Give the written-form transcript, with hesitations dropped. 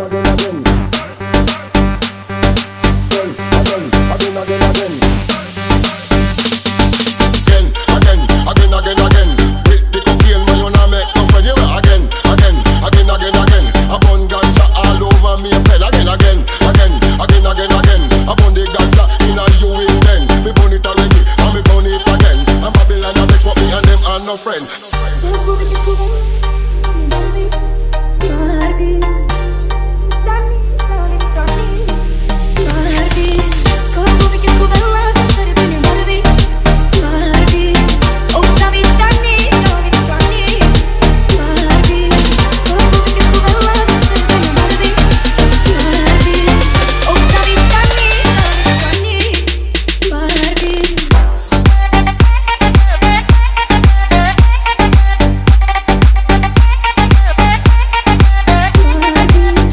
again, again. Again. With the cocaine, man, you not make no friend. You again. I burn ganja all over me head. Again. I burn the ganja in a you in then. Me burn it already, and me burn it again. And Babylon a vex, but me and them are no friend.